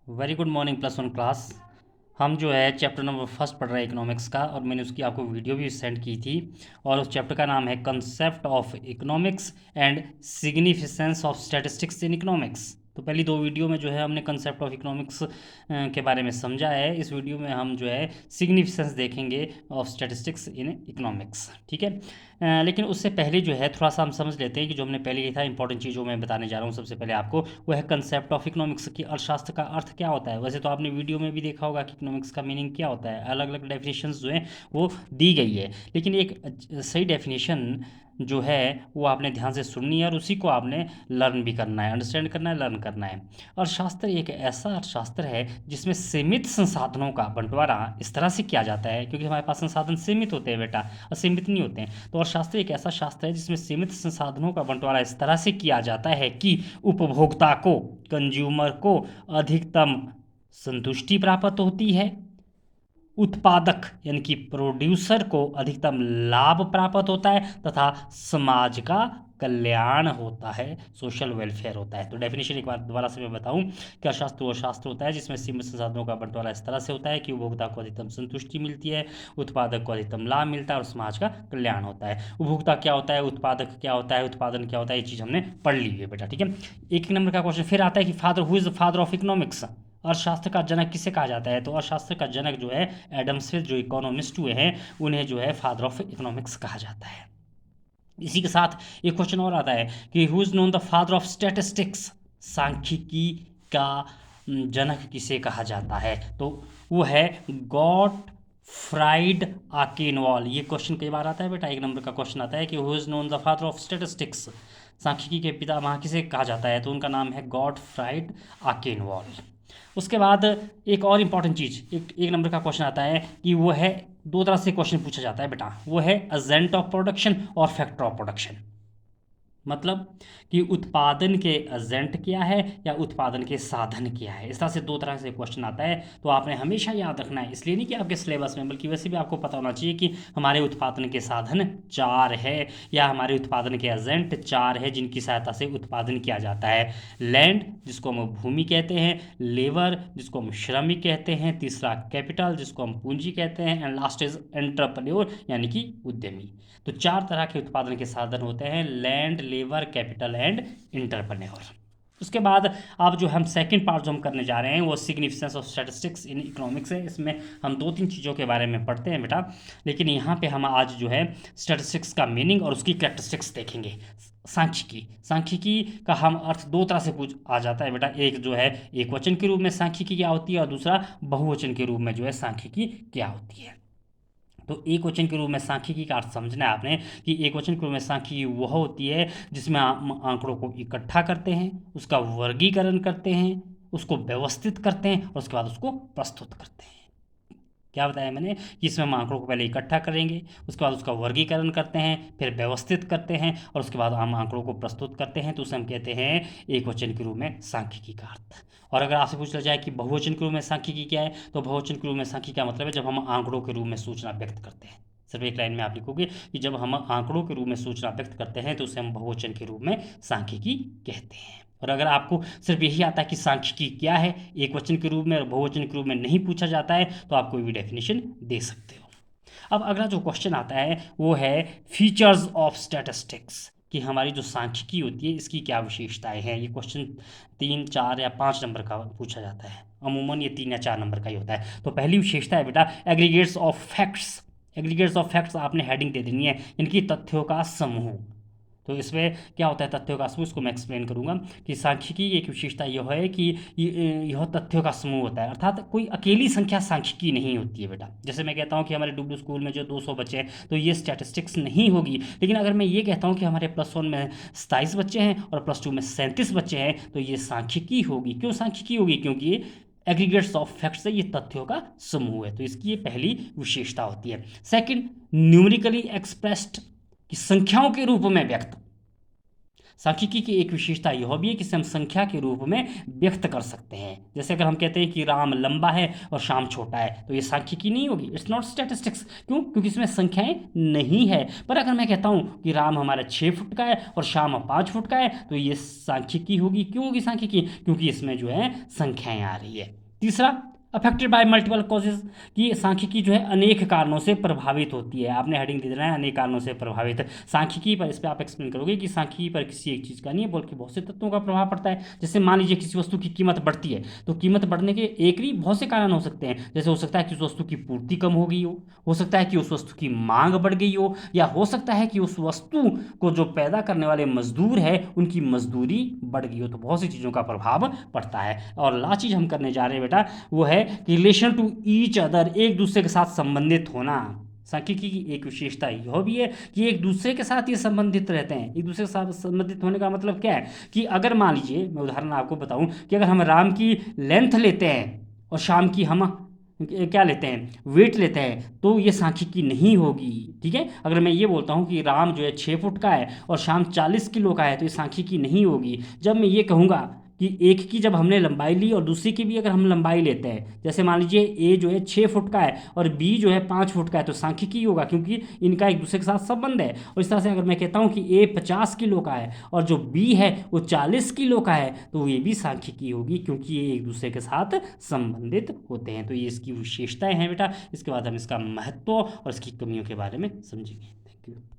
Very good morning plus one class. हम जो है चैप्टर नंबर फर्स्ट पढ़ रहे हैं इकोनॉमिक्स का, और मैंने उसकी आपको वीडियो भी सेंड की थी। और उस चैप्टर का नाम है concept of economics and significance of statistics in economics. तो पहली दो वीडियो में जो है हमने कंसेप्ट ऑफ इकोनॉमिक्स के बारे में समझा है। इस वीडियो में हम जो है सिग्निफिकेंस देखेंगे ऑफ स्टैटिस्टिक्स इन इकोनॉमिक्स। ठीक है। लेकिन उससे पहले जो है थोड़ा सा हम समझ लेते हैं कि जो हमने पहले किया था, इंपॉर्टेंट चीज़ों में बताने जा रहा हूँ सबसे पहले आपको, वो है कंसेप्ट ऑफ इकोनॉमिक्स की अर्थशास्त्र का अर्थ क्या होता है। वैसे तो आपने वीडियो में भी देखा होगा कि इकोनॉमिक्स का मीनिंग क्या होता है, अलग अलग डेफिनेशंस जो हैं वो दी गई है, लेकिन एक सही डेफिनेशन जो है वो आपने ध्यान से सुननी है और उसी को आपने लर्न भी करना है, अंडरस्टैंड करना है, लर्न करना है। अर्थशास्त्र एक ऐसा अर्थशास्त्र है जिसमें सीमित संसाधनों का बंटवारा इस तरह से किया जाता है, क्योंकि हमारे पास संसाधन सीमित होते हैं बेटा, असीमित नहीं होते हैं। तो अर्थशास्त्र एक ऐसा शास्त्र है जिसमें सीमित संसाधनों का बंटवारा इस तरह से किया जाता है कि उपभोक्ता को, कंज्यूमर को अधिकतम संतुष्टि प्राप्त होती है, उत्पादक यानी कि प्रोड्यूसर को अधिकतम लाभ प्राप्त होता है, तथा समाज का कल्याण होता है, सोशल वेलफेयर होता है। तो डेफिनेशन एक बार दोबारा से मैं बताऊं कि अर्थशास्त्र वो शास्त्र होता है जिसमें सीमित संसाधनों का बंटवारा इस तरह से होता है कि उपभोक्ता को अधिकतम संतुष्टि मिलती है, उत्पादक को अधिकतम लाभ मिलता है और समाज का कल्याण होता है। उपभोक्ता क्या होता है, उत्पादक क्या होता है, उत्पादन क्या होता है, ये चीज़ हमने पढ़ ली है बेटा। ठीक है। एक नंबर का क्वेश्चन फिर आता है कि father, who is the father of economics, अर्थशास्त्र का जनक किसे कहा जाता है। तो अर्थशास्त्र का जनक जो है एडम स्मिथ, जो इकोनॉमिस्ट हुए हैं, उन्हें जो है फादर ऑफ इकोनॉमिक्स कहा जाता है। इसी के साथ एक क्वेश्चन और आता है कि who is known the father of statistics, सांख्यिकी का जनक किसे कहा जाता है। तो वो है गॉट फ्राइड आकेनवॉल। ये क्वेश्चन कई बार आता है बेटा, एक नंबर का क्वेश्चन आता है कि who is known the father of statistics, सांख्यिकी के पितामह किसे कहा जाता है। तो उनका नाम है गॉट फ्राइड आकेनवॉल। उसके बाद एक और इम्पॉर्टेंट चीज़, एक नंबर का क्वेश्चन आता है कि वो है, दो तरह से क्वेश्चन पूछा जाता है बेटा, वो है एजेंट ऑफ प्रोडक्शन और फैक्टर ऑफ प्रोडक्शन। मतलब कि उत्पादन के एजेंट क्या है या उत्पादन के साधन क्या है। इस तरह से दो तरह से क्वेश्चन आता है, तो आपने हमेशा याद रखना है। इसलिए नहीं कि आपके सिलेबस में, बल्कि वैसे भी आपको पता होना चाहिए कि हमारे उत्पादन के साधन चार है या हमारे उत्पादन के एजेंट चार है जिनकी सहायता से उत्पादन किया जाता है। लैंड, जिसको हम भूमि कहते हैं, लेबर, जिसको हम श्रमिक कहते हैं, तीसरा कैपिटल, जिसको हम पूंजी कहते हैं, एंड लास्ट इज एंटरप्रेन्योर यानी कि उद्यमी। तो चार तरह के उत्पादन के साधन होते हैं, land, labour, capital and entrepreneur. उसके बाद अब जो हम सेकंड पार्ट जो हम करने जा रहे हैं वो significance of statistics in economics है। इसमें हम दो तीन चीज़ों के बारे में पढ़ते हैं बेटा, लेकिन यहाँ पे हम आज जो है स्टैटिस्टिक्स का मीनिंग और उसकी कैरेक्टरिस्टिक्स देखेंगे। सांख्यिकी, सांख्यिकी का हम अर्थ दो तरह से पूछ आ जाता है बेटा, एक जो है एक वचन के रूप में सांख्यिकी क्या होती है और दूसरा बहुवचन के रूप में जो है सांख्यिकी क्या होती है। तो एक वचन के रूप में सांख्यिकी का अर्थ समझना है आपने कि एक वचन के रूप में सांख्यिकी वह होती है जिसमें आंकड़ों को इकट्ठा करते हैं, उसका वर्गीकरण करते हैं, उसको व्यवस्थित करते हैं और उसके बाद उसको प्रस्तुत करते हैं। क्या बताया मैंने कि इसमें हम आंकड़ों को पहले इकट्ठा करेंगे, उसके बाद उसका वर्गीकरण करते हैं, फिर व्यवस्थित करते हैं और उसके बाद हम आंकड़ों को प्रस्तुत करते हैं। तो उसे हम कहते हैं एक वचन के रूप में सांख्यिकी का अर्थ। और अगर आपसे पूछ लिया जाए कि बहुवचन के रूप में सांख्यिकी क्या है, तो बहुवचन के रूप में सांख्यिकी का मतलब है जब हम आंकड़ों के रूप में सूचना व्यक्त करते हैं। सिर्फ एक लाइन में आप लिखोगे कि जब हम आंकड़ों के रूप में सूचना व्यक्त करते हैं तो उसे हम बहुवचन के रूप में सांख्यिकी कहते हैं। और अगर आपको सिर्फ यही आता है कि सांख्यिकी क्या है, एक वचन के रूप में और बहुवचन के रूप में नहीं पूछा जाता है, तो आप कोई भी डेफिनेशन दे सकते हो। अब अगला जो क्वेश्चन आता है वो है फीचर्स ऑफ स्टैटिस्टिक्स, कि हमारी जो सांख्यिकी होती है इसकी क्या विशेषताएं हैं। ये क्वेश्चन 3, 4 या 5 नंबर का पूछा जाता है, अमूमन ये 3 या 4 नंबर का ही होता है। तो पहली विशेषता है बेटा aggregates of facts. Aggregates of facts आपने हेडिंग दे देनी है, इनकी तथ्यों का समूह। तो इसमें क्या होता है तथ्यों का समूह, इसको मैं एक्सप्लेन करूंगा कि सांख्यिकी की एक विशेषता यह है कि यह तथ्यों का समूह होता है, अर्थात कोई अकेली संख्या सांख्यिकी नहीं होती है बेटा। जैसे मैं कहता हूँ कि हमारे डब्ल्यू स्कूल में जो 200 बच्चे हैं तो ये स्टैटिस्टिक्स नहीं होगी, लेकिन अगर मैं ये कहता हूँ कि हमारे +1 में 27 बच्चे हैं और +2 में 37 बच्चे हैं तो ये सांख्यिकी होगी। क्यों सांख्यिकी होगी? क्योंकि ये एग्रीगेट्स ऑफ फैक्ट्स है, ये तथ्यों का समूह है। तो इसकी ये पहली विशेषता होती है। सेकंड, न्यूमेरिकली एक्सप्रेस्ड, कि संख्याओं के रूप में व्यक्त। सांख्यिकी की एक विशेषता यह भी है कि इसे हम संख्या के रूप में व्यक्त कर सकते हैं। जैसे अगर हम कहते हैं कि राम लंबा है और श्याम छोटा है, तो ये सांख्यिकी नहीं होगी, इट्स नॉट स्टैटिस्टिक्स। क्यों? क्योंकि इसमें संख्याएं नहीं है। पर अगर मैं कहता हूँ कि राम हमारा 6 फुट का है और श्याम 5 फुट का है, तो ये सांख्यिकी होगी। क्यों होगी सांख्यिकी? क्योंकि इसमें जो है संख्याएं आ रही है। तीसरा, अफेक्टेड बाय मल्टीपल कॉजेज, कि सांख्यिकी जो है अनेक कारणों से प्रभावित होती है। आपने हेडिंग दे देना है अनेक कारणों से प्रभावित। सांख्यिकी पर, इस पर आप एक्सप्लेन करोगे कि सांख्यिकी पर किसी एक चीज़ का नहीं है बल्कि बहुत से तत्वों का प्रभाव पड़ता है। जैसे मान लीजिए किसी वस्तु की कीमत बढ़ती है, तो कीमत बढ़ने के एक नहीं बहुत से कारण हो सकते हैं। जैसे हो सकता है कि उस वस्तु की पूर्ति कम हो गई हो सकता है कि उस वस्तु की मांग बढ़ गई हो, या हो सकता है कि उस वस्तु को जो पैदा करने वाले मजदूर है उनकी मजदूरी बढ़ गई हो। तो बहुत सी चीज़ों का प्रभाव पड़ता है। और लास्ट चीज़ हम करने जा रहे हैं बेटा, वो है कि रिलेशन टू ईच अदर, एक दूसरे के साथ संबंधित होना। सांख्यिकी की एक विशेषता यह भी है कि एक दूसरे के साथ ये संबंधित रहते हैं। एक दूसरे के साथ संबंधित होने का मतलब क्या है कि अगर मान लीजिए, मैं उदाहरण आपको बताऊं कि अगर हम राम की लेंथ लेते हैं और शाम की हम क्या लेते हैं, वेट लेते हैं, तो ये सांख्यिकी नहीं होगी। ठीक है, अगर मैं ये बोलता हूँ कि राम जो है 6 फुट का है और शाम 40 किलो का है, तो ये सांख्यिकी नहीं होगी। जब मैं ये कहूँगा कि एक की जब हमने लंबाई ली और दूसरी की भी अगर हम लंबाई लेते हैं, जैसे मान लीजिए ए जो है 6 फुट का है और बी जो है 5 फुट का है, तो सांख्यिकी होगा क्योंकि इनका एक दूसरे के साथ संबंध है। और इस तरह से अगर मैं कहता हूँ कि ए 50 किलो का है और जो बी है वो 40 किलो का है, तो ये भी सांख्यिकी होगी क्योंकि ये एक दूसरे के साथ संबंधित होते हैं। तो ये इसकी विशेषताएं हैं बेटा। इसके बाद हम इसका महत्व और इसकी कमियों के बारे में समझेंगे। Thank you.